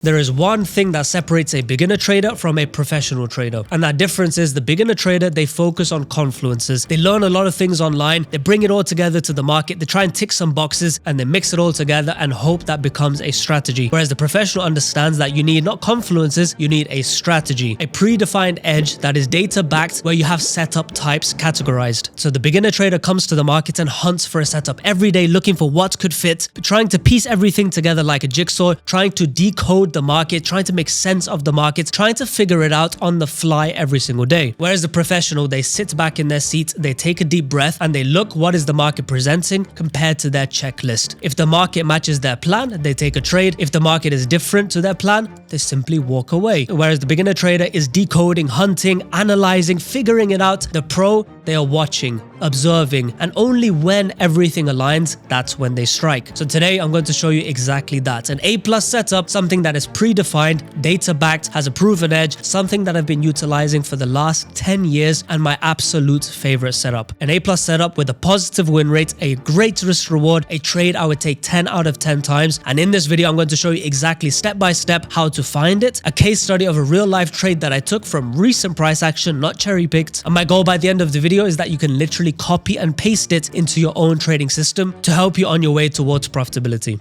There is one thing that separates a beginner trader from a professional trader. And that difference is the beginner trader, they focus on confluences. They learn a lot of things online. They bring it all together to the market. They try and tick some boxes and they mix it all together and hope that becomes a strategy. Whereas the professional understands that you need not confluences, you need a strategy, a predefined edge that is data backed where you have setup types categorized. So the beginner trader comes to the market and hunts for a setup every day, looking for what could fit, trying to piece everything together like a jigsaw, trying to decode the market, trying to make sense of the market, trying to figure it out on the fly every single day. Whereas the professional, they sit back in their seat, they take a deep breath and they look what is the market presenting compared to their checklist. If the market matches their plan, they take a trade. If the market is different to their plan, they simply walk away. Whereas the beginner trader is decoding, hunting, analyzing, figuring it out. The pro, they are watching, observing, and only when everything aligns, that's when they strike. So today I'm going to show you exactly that. An A+ setup, something that is predefined, data-backed, has a proven edge, something that I've been utilizing for the last 10 years and my absolute favorite setup. An A+ setup with a positive win rate, a great risk reward, a trade I would take 10 out of 10 times. And in this video, I'm going to show you exactly step by step how to find it, a case study of a real life trade that I took from recent price action, not cherry picked. And my goal by the end of the video is that you can literally copy and paste it into your own trading system to help you on your way towards profitability.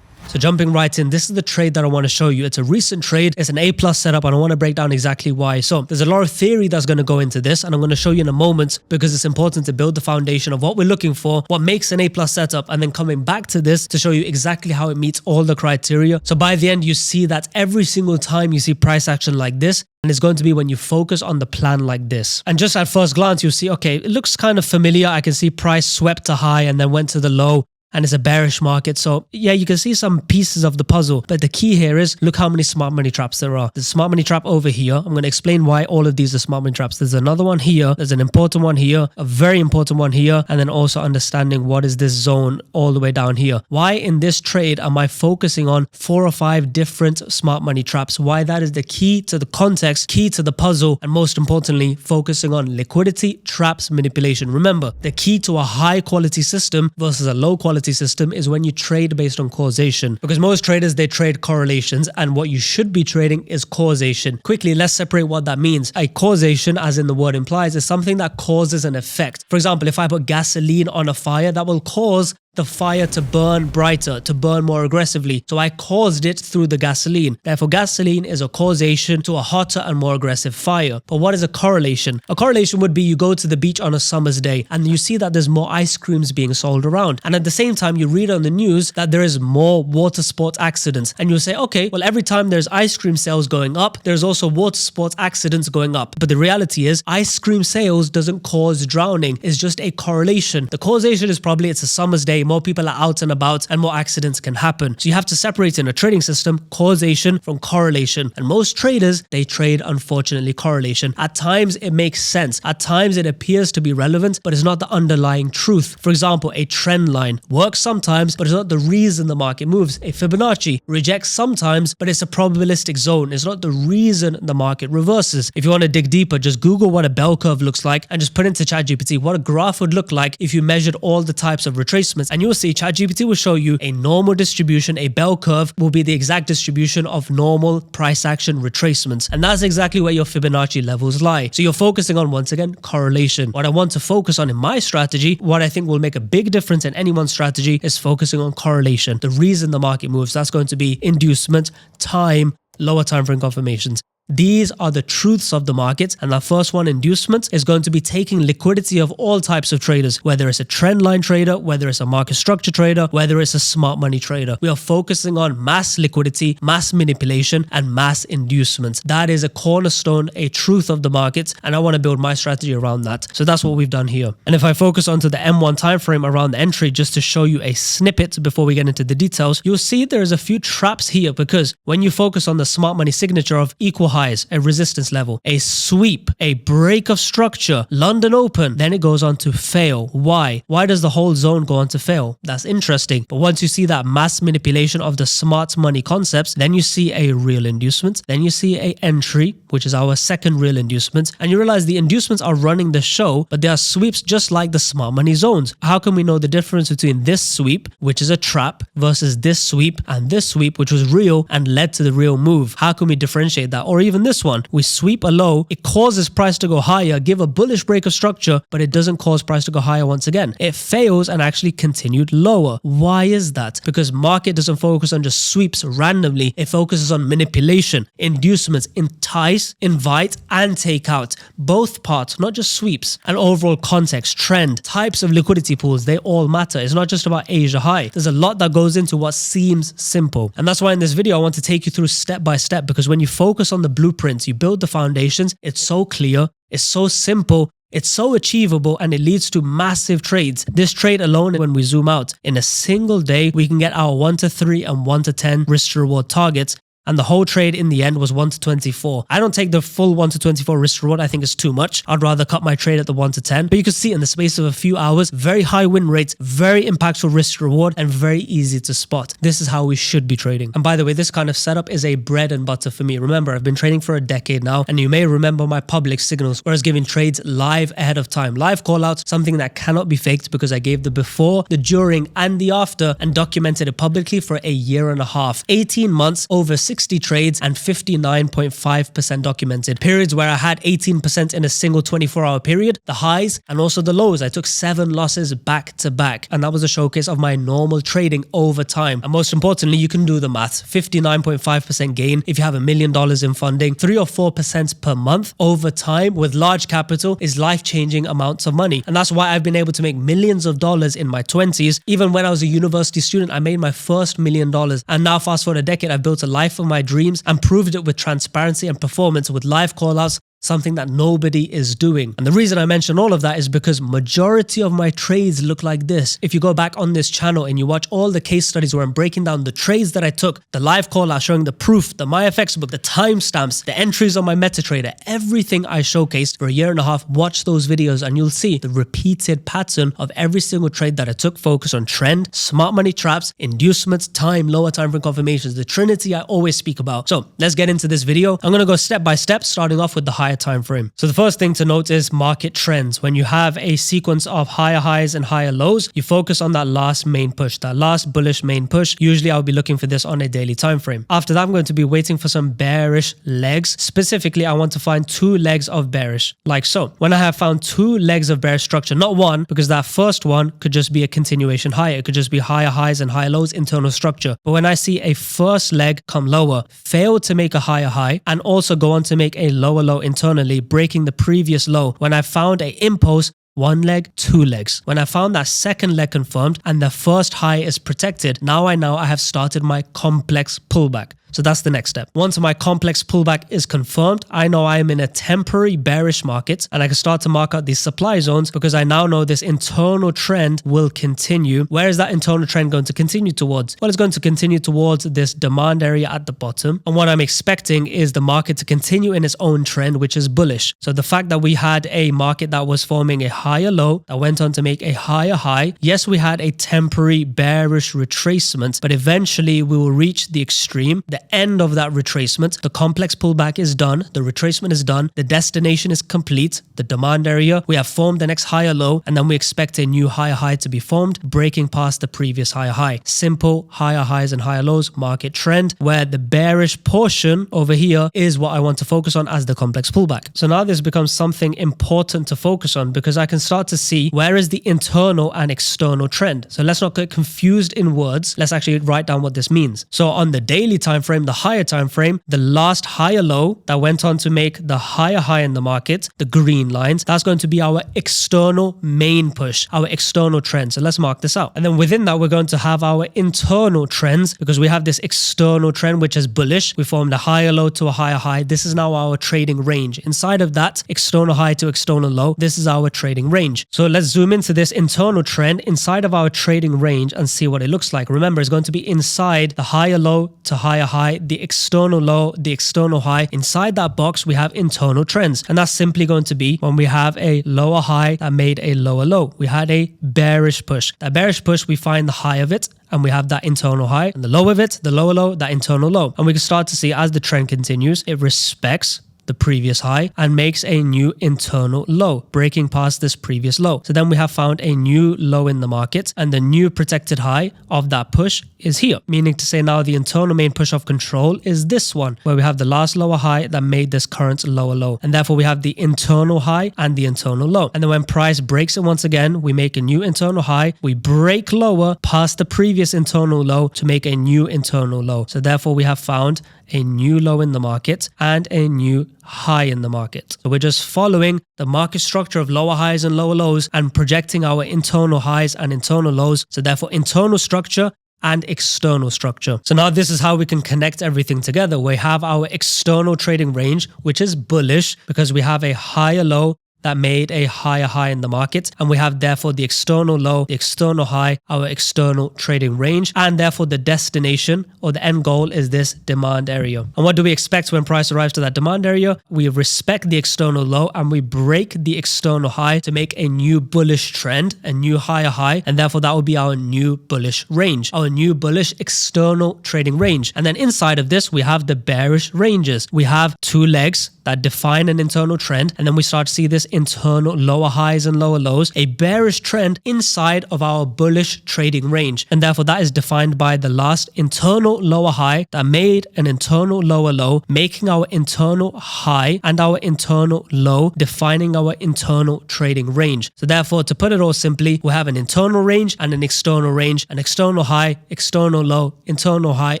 So jumping right in, this is the trade that I want to show you. It's a recent trade. It's an A+ setup and I want to break down exactly why. So there's a lot of theory that's going to go into this and I'm going to show you in a moment because it's important to build the foundation of what we're looking for, what makes an A+ setup, and then coming back to this to show you exactly how it meets all the criteria. So by the end, you see that every single time you see price action like this, and it's going to be when you focus on the plan like this. And just at first glance, you'll see, okay, it looks kind of familiar. I can see price swept to high and then went to the low. And it's a bearish market. So yeah, you can see some pieces of the puzzle. But the key here is look how many smart money traps there are. There's a smart money trap over here. I'm going to explain why all of these are smart money traps. There's another one here. There's an important one here, a very important one here. And then also understanding what is this zone all the way down here. Why in this trade am I focusing on 4 or 5 different smart money traps? Why that is the key to the context, key to the puzzle. And most importantly, focusing on liquidity, traps, manipulation. Remember, the key to a high quality system versus a low quality system is when you trade based on causation, because most traders, they trade correlations and what you should be trading is causation. Quickly, let's separate what that means. A causation, as in the word implies, is something that causes an effect. For example, if I put gasoline on a fire, that will cause the fire to burn brighter, to burn more aggressively. So I caused it through the gasoline. Therefore, gasoline is a causation to a hotter and more aggressive fire. But what is a correlation? A correlation would be you go to the beach on a summer's day and you see that there's more ice creams being sold around. And at the same time, you read on the news that there is more water sports accidents. And you'll say, okay, well, every time there's ice cream sales going up, there's also water sports accidents going up. But the reality is ice cream sales doesn't cause drowning. It's just a correlation. The causation is probably it's a summer's day, more people are out and about and more accidents can happen. So you have to separate in a trading system causation from correlation. And most traders, they trade, unfortunately, correlation. At times it makes sense. At times it appears to be relevant, but it's not the underlying truth. For example, a trend line works sometimes, but it's not the reason the market moves. A Fibonacci rejects sometimes, but it's a probabilistic zone. It's not the reason the market reverses. If you want to dig deeper, just Google what a bell curve looks like and just put into ChatGPT what a graph would look like if you measured all the types of retracements. And you'll see ChatGPT will show you a normal distribution. A bell curve will be the exact distribution of normal price action retracements. And that's exactly where your Fibonacci levels lie. So you're focusing on, once again, correlation. What I want to focus on in my strategy, what I think will make a big difference in anyone's strategy, is focusing on correlation. The reason the market moves, that's going to be inducement, time, lower time frame confirmations. These are the truths of the market. And the first one, inducement, is going to be taking liquidity of all types of traders, whether it's a trend line trader, whether it's a market structure trader, whether it's a smart money trader. We are focusing on mass liquidity, mass manipulation, and mass inducement. That is a cornerstone, a truth of the market. And I want to build my strategy around that. So that's what we've done here. And if I focus onto the M1 time frame around the entry, just to show you a snippet before we get into the details, you'll see there's a few traps here because when you focus on the smart money signature of equal high, highs, a resistance level, a sweep, a break of structure, London Open, then it goes on to fail. Why? Why does the whole zone go on to fail? That's interesting. But once you see that mass manipulation of the smart money concepts, then you see a real inducement, then you see a entry, which is our second real inducement, and you realize the inducements are running the show, but they are sweeps just like the smart money zones. How can we know the difference between this sweep, which is a trap, versus this sweep and this sweep, which was real and led to the real move? How can we differentiate that? Or even this one, we sweep a low, it causes price to go higher, give a bullish break of structure, but it doesn't cause price to go higher once again. It fails and actually continued lower. Why is that? Because market doesn't focus on just sweeps randomly, it focuses on manipulation, inducements, entice, invite, and take out. Both parts, not just sweeps. And overall context, trend, types of liquidity pools, they all matter. It's not just about Asia high. There's a lot that goes into what seems simple. And that's why in this video, I want to take you through step by step, because when you focus on the blueprints, you build the foundations, it's so clear, it's so simple, it's so achievable, and it leads to massive trades. This trade alone, when we zoom out, in a single day, we can get our 1 to 3 and 1 to 10 risk to reward targets. And the whole trade in the end was 1 to 24. I don't take the full 1 to 24 risk to reward. I think it's too much. I'd rather cut my trade at the 1 to 10. But you can see in the space of a few hours, very high win rates, very impactful risk to reward, and very easy to spot. This is how we should be trading. And by the way, this kind of setup is a bread and butter for me. Remember, I've been trading for a decade now, and you may remember my public signals, where I was giving trades live ahead of time. Live callouts, something that cannot be faked, because I gave the before, the during, and the after, and documented it publicly for a year and a half. 18 months, over 60 trades, and 59.5% documented. Periods where I had 18% in a single 24-hour period, the highs and also the lows. I took 7 losses back to back, and that was a showcase of my normal trading over time. And most importantly, you can do the math. 59.5% gain if you have $1 million in funding, 3 or 4% per month over time with large capital is life-changing amounts of money. And that's why I've been able to make millions of dollars in my 20s. Even when I was a university student, I made my first $1 million. And now fast forward a decade, I've built a life of my dreams and proved it with transparency and performance with live callouts, something that nobody is doing. And the reason I mention all of that is because majority of my trades look like this. If you go back on this channel and you watch all the case studies where I'm breaking down the trades that I took, the live call out showing the proof, the MyFX book, the timestamps, the entries on my MetaTrader, everything I showcased for a year and a half, watch those videos and you'll see the repeated pattern of every single trade that I took, focus on trend, smart money traps, inducements, time, lower time frame confirmations, the trinity I always speak about. So let's get into this video. I'm going to go step by step, starting off with the higher time frame. So the first thing to note is market trends. When you have a sequence of higher highs and higher lows, you focus on that last main push, that last bullish main push. Usually I'll be looking for this on a daily time frame. After that, I'm going to be waiting for some bearish legs. Specifically, I want to find 2 legs of bearish, like so. When I have found 2 legs of bearish structure, not one, because that first one could just be a continuation higher. It could just be higher highs and higher lows, internal structure. But when I see a first leg come lower, fail to make a higher high, and also go on to make a lower low internally, breaking the previous low, when I found a impulse, 1 leg, 2 legs. When I found that second leg confirmed and the first high is protected, now I know I have started my complex pullback. So that's the next step. Once my complex pullback is confirmed, I know I am in a temporary bearish market and I can start to mark out these supply zones because I now know this internal trend will continue. Where is that internal trend going to continue towards? Well, it's going to continue towards this demand area at the bottom. And what I'm expecting is the market to continue in its own trend, which is bullish. So the fact that we had a market that was forming a higher low that went on to make a higher high. Yes, we had a temporary bearish retracement, but eventually we will reach the extreme, the end of that retracement. The complex pullback is done. The retracement is done. The destination is complete. The demand area, we have formed the next higher low, and then we expect a new higher high to be formed, breaking past the previous higher high. Simple higher highs and higher lows, market trend, where the bearish portion over here is what I want to focus on as the complex pullback. So now this becomes something important to focus on because I can start to see where is the internal and external trend. So let's not get confused in words. Let's actually write down what this means. So on the daily time frame, the higher time frame, the last higher low that went on to make the higher high in the market, the green lines, that's going to be our external main push, our external trend. So let's mark this out. And then within that, we're going to have our internal trends because we have this external trend, which is bullish. We formed a higher low to a higher high. This is now our trading range. Inside of that external high to external low, this is our trading range. So let's zoom into this internal trend inside of our trading range and see what it looks like. Remember, it's going to be inside the higher low to higher high high, the external low, the external high. Inside that box, we have internal trends. And that's simply going to be when we have a lower high that made a lower low. We had a bearish push. That bearish push, we find the high of it, and we have that internal high, and the low of it, the lower low, that internal low. And we can start to see as the trend continues, it respects the previous high and makes a new internal low, breaking past this previous low. So then we have found a new low in the market, and the new protected high of that push is here, meaning to say now the internal main push of control is this one, where we have the last lower high that made this current lower low. And therefore we have the internal high and the internal low. And then when price breaks it once again, we make a new internal high, we break lower past the previous internal low to make a new internal low. So therefore we have found a new low in the market and a new high in the market. So we're just following the market structure of lower highs and lower lows and projecting our internal highs and internal lows. So therefore internal structure and external structure. So now this is how we can connect everything together. We have our external trading range, which is bullish because we have a higher low that made a higher high in the market. And we have therefore the external low, the external high, our external trading range. And therefore the destination or the end goal is this demand area. And what do we expect when price arrives to that demand area? We respect the external low and we break the external high to make a new bullish trend, a new higher high. And therefore that will be our new bullish range, our new bullish external trading range. And then inside of this, we have the bearish ranges. We have two legs that define an internal trend. And then we start to see this internal lower highs and lower lows, a bearish trend inside of our bullish trading range. And therefore that is defined by the last internal lower high that made an internal lower low, making our internal high and our internal low, defining our internal trading range. So therefore, to put it all simply, we have an internal range and an external range, an external high, external low, internal high,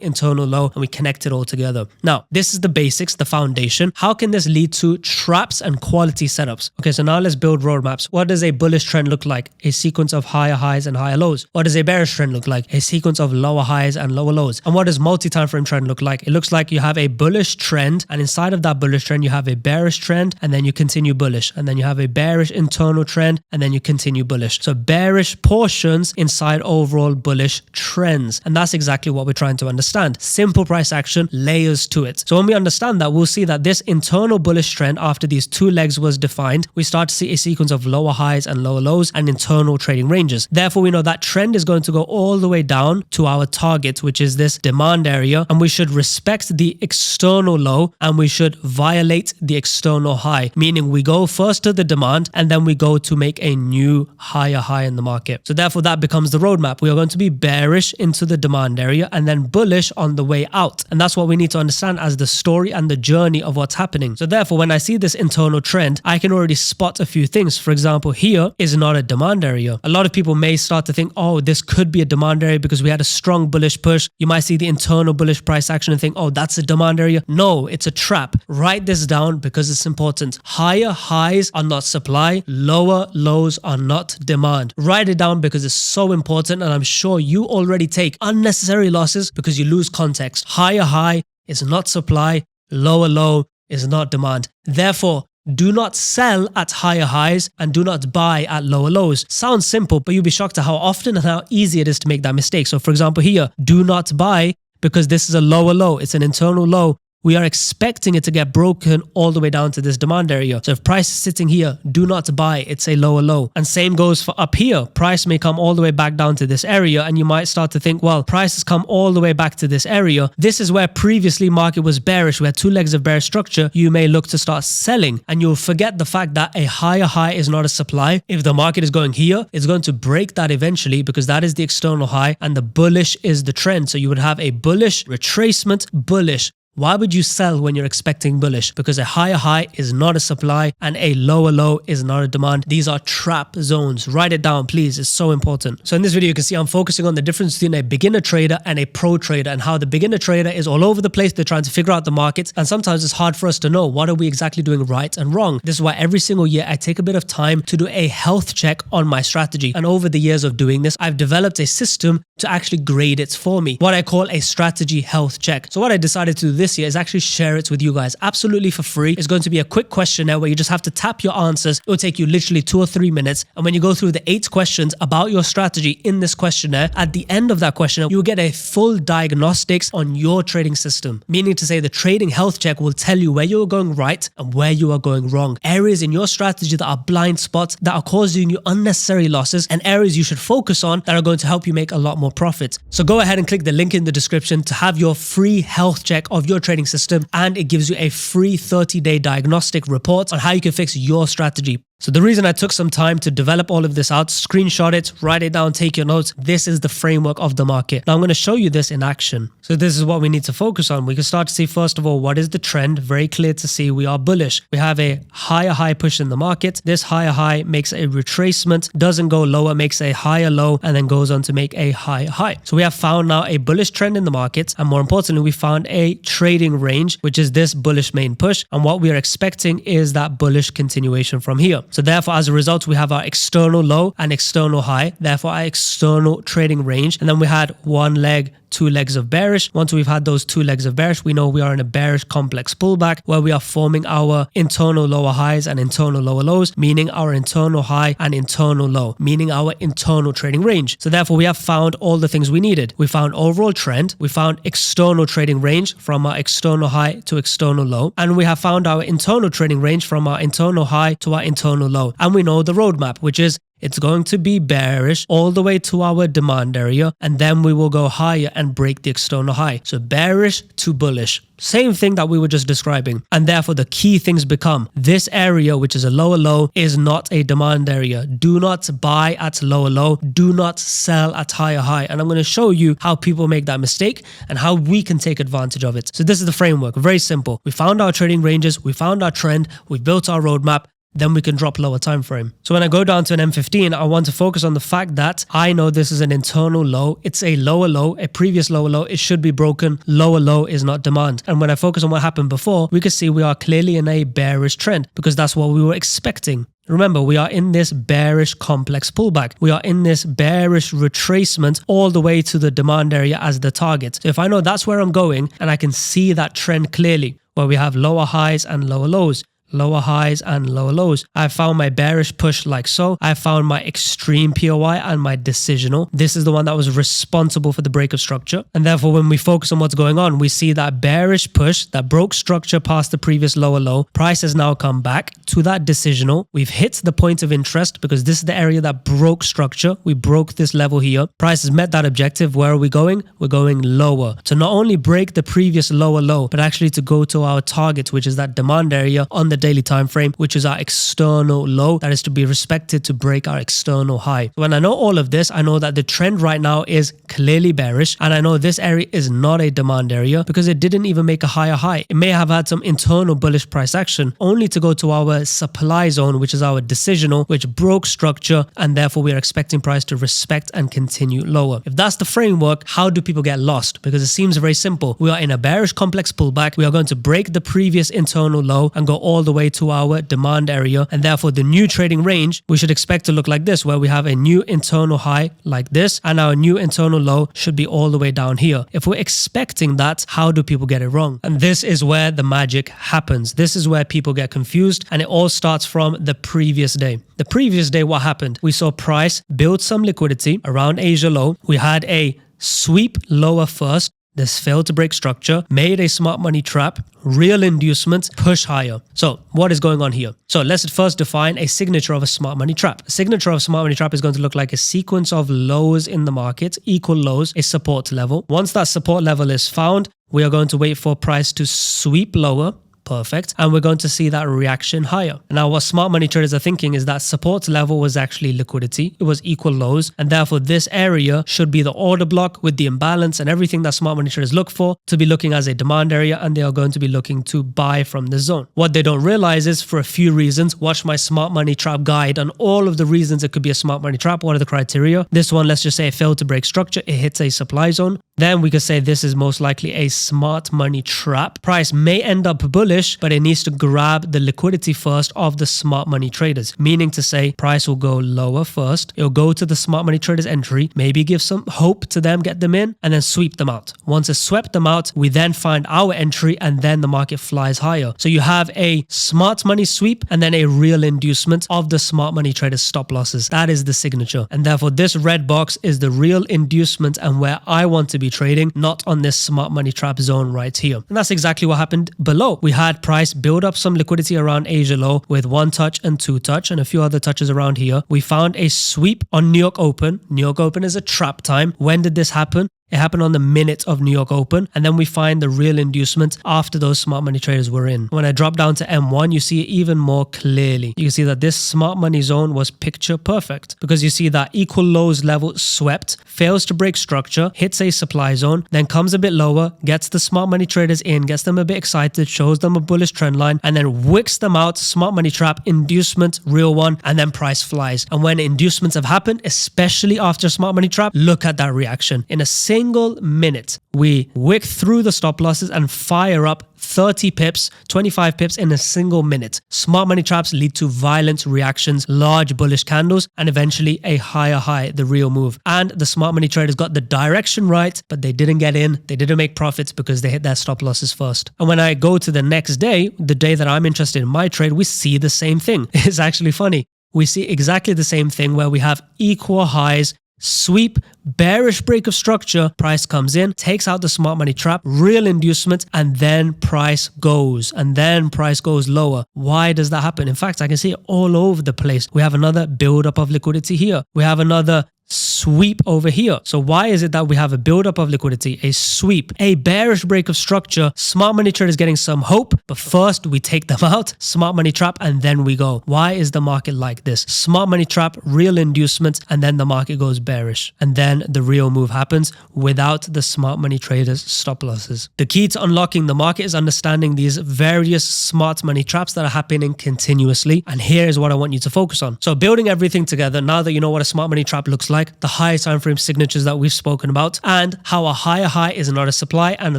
internal low, and we connect it all together. Now, this is the basics, the foundation. How can this lead to traps and quality setups? Okay, so now let's build roadmaps. What does a bullish trend look like? A sequence of higher highs and higher lows. What does a bearish trend look like? A sequence of lower highs and lower lows. And what does multi-time frame trend look like? It looks like you have a bullish trend, and inside of that bullish trend, you have a bearish trend, and then you continue bullish. And then you have a bearish internal trend, and then you continue bullish. So bearish portions inside overall bullish trends. And that's exactly what we're trying to understand. Simple price action, layers to it. So when we understand that, we'll see that this internal bullish trend after these two legs was defined, we start to see a sequence of lower highs and lower lows and internal trading ranges. Therefore, we know that trend is going to go all the way down to our target, which is this demand area, and we should respect the external low and we should violate the external high, meaning we go first to the demand and then we go to make a new higher high in the market. So therefore, that becomes the roadmap. We are going to be bearish into the demand area and then bullish on the way out. And that's what we need to understand as the story and the journey of what's happening. So therefore, when I see this internal trend, I can already spot a few things. For example, here is not a demand area. A lot of people may start to think, oh, this could be a demand area because we had a strong bullish push. You might see the internal bullish price action and think, oh, that's a demand area. No, it's a trap. Write this down because it's important. Higher highs are not supply. Lower lows are not demand. Write it down because it's so important, and I'm sure you already take unnecessary losses because you lose context. Higher high is not supply. Lower low is not demand. Therefore, do not sell at higher highs and do not buy at lower lows. Sounds simple, but you'll be shocked at how often and how easy it is to make that mistake. So for example here, do not buy because this is a lower low. It's an internal low. We are expecting it to get broken all the way down to this demand area. So if price is sitting here, do not buy, it's a lower low. And same goes for up here. Price may come all the way back down to this area and you might start to think, well, price has come all the way back to this area. This is where previously market was bearish. We had two legs of bearish structure. You may look to start selling and you'll forget the fact that a higher high is not a supply. If the market is going here, it's going to break that eventually because that is the external high and the bullish is the trend. So you would have a bullish retracement, bullish. Why would you sell when you're expecting bullish? Because a higher high is not a supply and a lower low is not a demand. These are trap zones. Write it down, please. It's so important. So in this video, you can see I'm focusing on the difference between a beginner trader and a pro trader and how the beginner trader is all over the place. They're trying to figure out the markets. And sometimes it's hard for us to know what are we exactly doing right and wrong. This is why every single year I take a bit of time to do a health check on my strategy. And over the years of doing this, I've developed a system to actually grade it for me, what I call a strategy health check. So what I decided to do this year is actually share it with you guys absolutely for free. It's going to be a quick questionnaire where you just have to tap your answers. It will take you literally 2 or 3 minutes. And when you go through the 8 questions about your strategy in this questionnaire, at the end of that questionnaire, you'll get a full diagnostics on your trading system. Meaning to say the trading health check will tell you where you're going right and where you are going wrong. Areas in your strategy that are blind spots that are causing you unnecessary losses, and areas you should focus on that are going to help you make a lot more profit. So go ahead and click the link in the description to have your free health check of your trading system, and it gives you a free 30-day diagnostic report on how you can fix your strategy. So the reason I took some time to develop all of this out, screenshot it, write it down, take your notes. This is the framework of the market. Now I'm going to show you this in action. So this is what we need to focus on. We can start to see, first of all, what is the trend? Very clear to see we are bullish. We have a higher high push in the market. This higher high makes a retracement, doesn't go lower, makes a higher low, and then goes on to make a higher high. So we have found now a bullish trend in the market. And more importantly, we found a trading range, which is this bullish main push. And what we are expecting is that bullish continuation from here. So therefore, as a result, we have our external low and external high, therefore our external trading range. And then we had 1 leg, 2 legs of bearish. Once we've had those 2 legs of bearish, we know we are in a bearish complex pullback where we are forming our internal lower highs and internal lower lows, meaning our internal high and internal low, meaning our internal trading range. So therefore, we have found all the things we needed. We found overall trend, we found external trading range from our external high to external low, and we have found our internal trading range from our internal high to our internal low. And we know the roadmap, which is it's going to be bearish all the way to our demand area, and then we will go higher and break the external high. So bearish to bullish. Same thing that we were just describing. And therefore, the key things become this area, which is a lower low, is not a demand area. Do not buy at lower low. Do not sell at higher high. And I'm going to show you how people make that mistake and how we can take advantage of it. So this is the framework. Very simple. We found our trading ranges. We found our trend. We built our roadmap. Then we can drop lower time frame. So when I go down to an M15, I want to focus on the fact that I know this is an internal low. It's a lower low, a previous lower low. It should be broken. Lower low is not demand. And when I focus on what happened before, we can see we are clearly in a bearish trend because that's what we were expecting. Remember, we are in this bearish complex pullback. We are in this bearish retracement all the way to the demand area as the target. So if I know that's where I'm going and I can see that trend clearly, where we have lower highs and lower lows, lower highs and lower lows. I found my bearish push like so. I found my extreme POI and my decisional. This is the one that was responsible for the break of structure. And therefore, when we focus on what's going on, we see that bearish push that broke structure past the previous lower low. Price has now come back to that decisional. We've hit the point of interest because this is the area that broke structure. We broke this level here. Price has met that objective. Where are we going? We're going lower. To not only break the previous lower low, but actually to go to our target, which is that demand area on the daily time frame, which is our external low that is to be respected to break our external high. When I know all of this, I know that the trend right now is clearly bearish, and I know this area is not a demand area because it didn't even make a higher high. It may have had some internal bullish price action only to go to our supply zone, which is our decisional, which broke structure, and therefore we are expecting price to respect and continue lower. If that's the framework, how do people get lost? Because it seems very simple. We are in a bearish complex pullback. We are going to break the previous internal low and go all the way to our demand area, and therefore the new trading range we should expect to look like this, where we have a new internal high like this, and our new internal low should be all the way down here. If we're expecting that, how do people get it wrong? And this is where the magic happens. This is where people get confused, and it all starts from the previous day. The previous day, what happened? We saw price build some liquidity around Asia low. We had a sweep lower first. This failed to break structure, made a smart money trap, real inducement, push higher. So what is going on here? So let's first define a signature of a smart money trap. A signature of a smart money trap is going to look like a sequence of lows in the market, equal lows, a support level. Once that support level is found, we are going to wait for price to sweep lower. Perfect. And we're going to see that reaction higher. Now, what smart money traders are thinking is that support level was actually liquidity. It was equal lows. And therefore, this area should be the order block with the imbalance and everything that smart money traders look for to be looking as a demand area. And they are going to be looking to buy from the zone. What they don't realize is, for a few reasons, watch my smart money trap guide on all of the reasons it could be a smart money trap. What are the criteria? This one, let's just say it failed to break structure. It hits a supply zone. Then we could say this is most likely a smart money trap. Price may end up bullish bullish, but it needs to grab the liquidity first of the smart money traders, meaning to say price will go lower first. It'll go to the smart money traders entry, maybe give some hope to them, get them in, and then sweep them out. Once it's swept them out, we then find our entry, and then the market flies higher. So you have a smart money sweep and then a real inducement of the smart money traders stop losses. That is the signature. And therefore this red box is the real inducement and where I want to be trading, not on this smart money trap zone right here. And that's exactly what happened below. We had price build up some liquidity around Asia low with 1 touch and 2 touch and a few other touches around here. We found a sweep on New York Open. New York Open is a trap time. When did this happen? It happened on the minute of New York Open, and then we find the real inducement after those smart money traders were in. When I drop down to M1, you see it even more clearly. You can see that this smart money zone was picture perfect because you see that equal lows level swept, fails to break structure, hits a supply zone, then comes a bit lower, gets the smart money traders in, gets them a bit excited, shows them a bullish trend line, and then wicks them out, smart money trap, inducement, real one, and then price flies. And when inducements have happened, especially after smart money trap, look at that reaction. In a single minute, we wick through the stop losses and fire up 30 pips, 25 pips in a single minute. Smart money traps lead to violent reactions, large bullish candles, and eventually a higher high, the real move. And the smart money traders got the direction right, but they didn't get in. They didn't make profits because they hit their stop losses first. And when I go to the next day, the day that I'm interested in my trade, we see the same thing. It's actually funny. We see exactly the same thing where we have equal highs, sweep, bearish break of structure, price comes in, takes out the smart money trap, real inducement, and then price goes. And then price goes lower. Why does that happen? In fact, I can see it all over the place. We have another buildup of liquidity here. We have another sweep over here. So why is it that we have a buildup of liquidity, a sweep, a bearish break of structure, smart money traders getting some hope, but first we take them out, smart money trap, and then we go. Why is the market like this? Smart money trap, real inducement, and then the market goes bearish. And then the real move happens without the smart money traders stop losses. The key to unlocking the market is understanding these various smart money traps that are happening continuously. And here is what I want you to focus on. So building everything together, now that you know what a smart money trap looks like, the higher time frame signatures that we've spoken about, and how a higher high is not a supply and a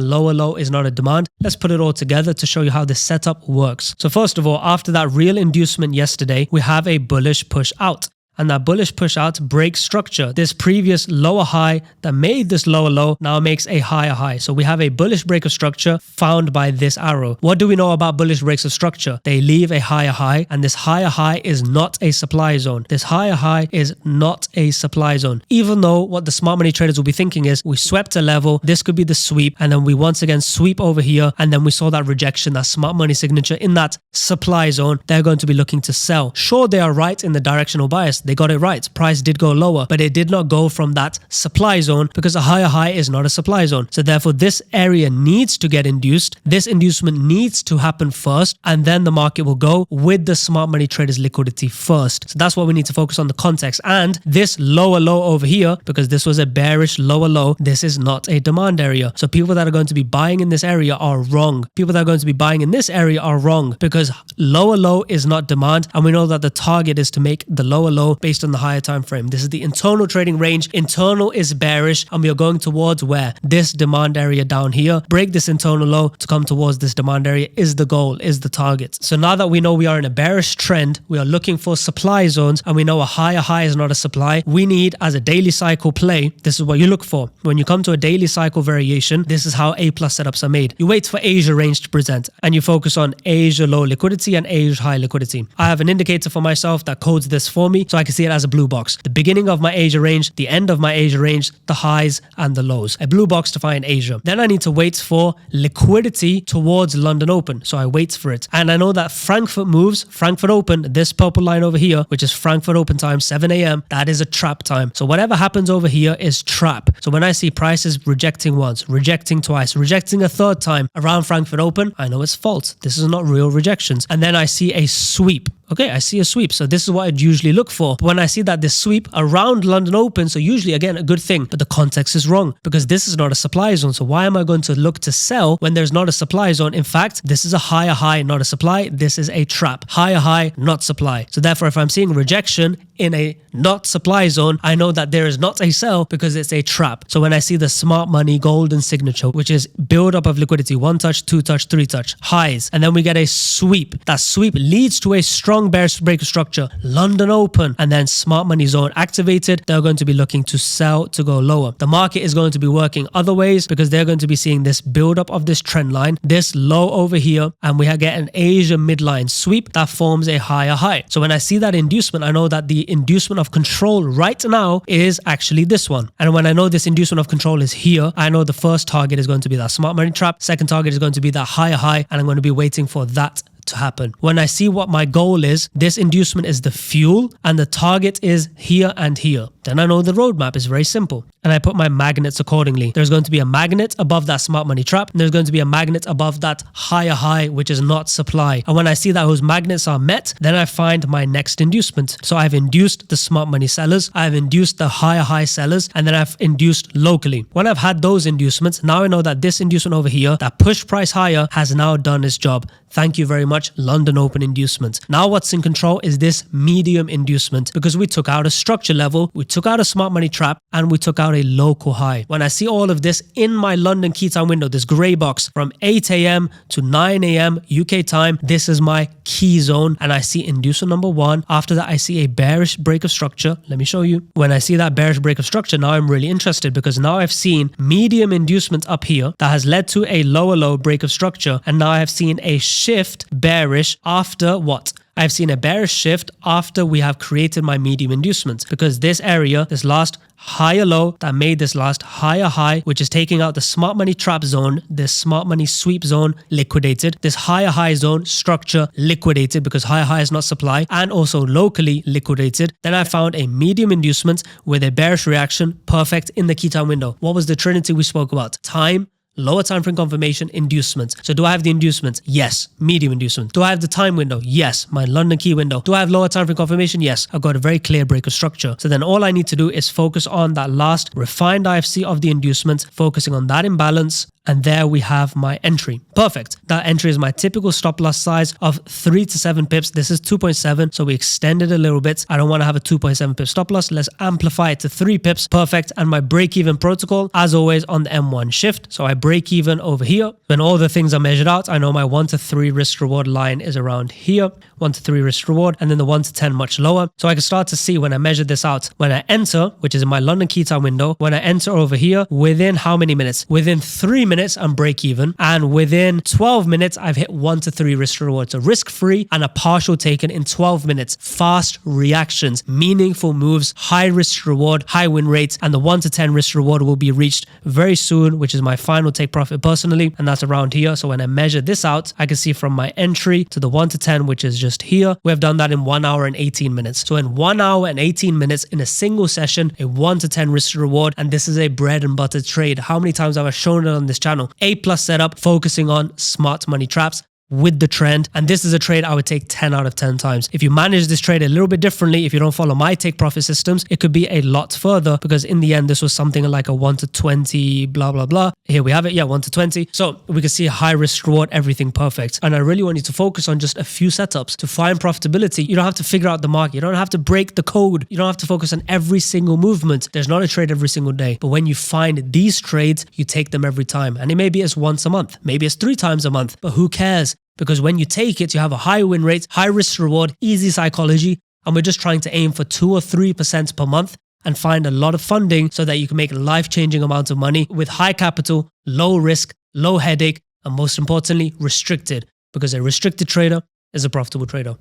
lower low is not a demand. Let's put it all together to show you how this setup works. So first of all, after that real inducement yesterday, we have a bullish push out. And that bullish push out breaks structure. This previous lower high that made this lower low now makes a higher high. So we have a bullish break of structure found by this arrow. What do we know about bullish breaks of structure? They leave a higher high, and this higher high is not a supply zone. This higher high is not a supply zone. Even though what the smart money traders will be thinking is we swept a level, this could be the sweep, and then we once again sweep over here, and then we saw that rejection, that smart money signature in that supply zone. They're going to be looking to sell. Sure, they are right in the directional bias. They got it right. Price did go lower, but it did not go from that supply zone because a higher high is not a supply zone. So therefore, this area needs to get induced. This inducement needs to happen first, and then the market will go with the smart money traders liquidity first. So that's what we need to focus on, the context. And this lower low over here, because this was a bearish lower low, this is not a demand area. So people that are going to be buying in this area are wrong. People that are going to be buying in this area are wrong because lower low is not demand, and we know that the target is to make the lower low based on the higher time frame. This is the internal trading range. Internal is bearish, and we are going towards where this demand area down here, break this internal low to come towards this demand area is the goal, is the target. So now that we know we are in a bearish trend, we are looking for supply zones, and we know a higher high is not a supply. We need, as a daily cycle play, this is what you look for. When you come to a daily cycle variation, this is how A+ setups are made. You wait for Asia range to present, and you focus on Asia low liquidity and Asia high liquidity. I have an indicator for myself that codes this for me, so I can see it as a blue box. The beginning of my Asia range, the end of my Asia range, the highs and the lows. A blue box to find Asia. Then I need to wait for liquidity towards London Open. So I wait for it. And I know that Frankfurt moves, Frankfurt Open, this purple line over here, which is Frankfurt Open time, 7 a.m. That is a trap time. So whatever happens over here is trap. So when I see prices rejecting once, rejecting twice, rejecting a third time around Frankfurt Open, I know it's false. This is not real rejections. And then I see a sweep. Okay, I see a sweep. So this is what I'd usually look for. But when I see that this sweep around London Open, so usually, again, a good thing, but the context is wrong because this is not a supply zone. So why am I going to look to sell when there's not a supply zone? In fact, this is a higher high, not a supply. This is a trap. Higher high, not supply. So therefore, if I'm seeing rejection in a not supply zone, I know that there is not a sell because it's a trap. So when I see the smart money golden signature, which is build up of liquidity, 1 touch, 2 touch, 3 touch, highs, and then we get a sweep. That sweep leads to a strong bearish break of structure, London open, and then smart money zone activated. They're going to be looking to sell to go lower. The market is going to be working other ways because they're going to be seeing this build up of this trend line, this low over here, and we get an Asia midline sweep that forms a higher high. So when I see that inducement, I know that the inducement of control right now is actually this one. And when I know this inducement of control is here, I know the first target is going to be that smart money trap. Second target is going to be that higher high, and I'm going to be waiting for that to happen. When I see what my goal is, this inducement is the fuel and the target is here and here. Then I know the roadmap is very simple and I put my magnets accordingly. There's going to be a magnet above that smart money trap and there's going to be a magnet above that higher high, which is not supply. And when I see that those magnets are met, then I find my next inducement. So I've induced the smart money sellers, I've induced the higher high sellers, and then I've induced locally. When I've had those inducements, now I know that this inducement over here, that push price higher, has now done its job. Thank you very much, London Open inducement. Now what's in control is this medium inducement because we took out a structure level, we took out a smart money trap, and we took out a local high. When I see all of this in my London key time window, this gray box from 8 a.m. to 9 a.m. UK time, this is my key zone and I see inducement number 1. After that, I see a bearish break of structure. Let me show you. When I see that bearish break of structure, now I'm really interested because now I've seen medium inducement up here that has led to a lower low break of structure, and now I have seen a shift bearish after what? I've seen a bearish shift after we have created my medium inducement because this area, this last higher low that made this last higher high, which is taking out the smart money trap zone, this smart money sweep zone liquidated, this higher high zone structure liquidated because higher high is not supply, and also locally liquidated. Then I found a medium inducement with a bearish reaction, perfect in the key time window. What was the trinity we spoke about? Time, lower time frame confirmation, inducement. So do I have the inducement? Yes. Medium inducement. Do I have the time window? Yes. My London key window. Do I have lower time frame confirmation? Yes. I've got a very clear break of structure. So then all I need to do is focus on that last refined IFC of the inducement, focusing on that imbalance. And there we have my entry. Perfect. That entry is my typical stop loss size of 3 to 7 pips. This is 2.7. So we extended a little bit. I don't want to have a 2.7 pip stop loss. Let's amplify it to 3 pips. Perfect. And my break even protocol, as always, on the M1 shift. So I break even over here. When all the things are measured out, I know my 1 to 3 risk reward line is around here. 1 to 3 risk reward. And then the 1 to 10 much lower. So I can start to see when I measure this out. When I enter, which is in my London key time window, when I enter over here, within how many minutes? Within 3 minutes, I'm break even, and within 12 minutes I've hit 1 to 3 risk reward. So risk free and a partial taken in 12 minutes. Fast reactions, meaningful moves, high risk reward, high win rates, and the 1 to 10 risk reward will be reached very soon, which is my final take profit personally, and that's around here. So when I measure this out, I can see from my entry to the 1 to 10, which is just here, we have done that in 1 hour and 18 minutes. So in 1 hour and 18 minutes in a single session, a 1 to 10 risk reward, and this is a bread and butter trade. How many times have I shown it on this channel? A+ setup, focusing on smart money traps with the trend, and this is a trade I would take 10 out of 10 times. If you manage this trade a little bit differently, if you don't follow my take profit systems, it could be a lot further, because in the end this was something like a 1 to 20 blah blah blah. Here we have it. Yeah, 1 to 20. So we can see high risk reward, everything perfect. And I really want you to focus on just a few setups to find profitability. You don't have to figure out the market, you don't have to break the code, you don't have to focus on every single movement. There's not a trade every single day, but when you find these trades, you take them every time. And it maybe it's once a month, maybe it's 3 times a month, but who cares? Because when you take it, you have a high win rate, high risk reward, easy psychology, and we're just trying to aim for 2 or 3% per month and find a lot of funding so that you can make life-changing amounts of money with high capital, low risk, low headache, and most importantly, restricted, because a restricted trader is a profitable trader.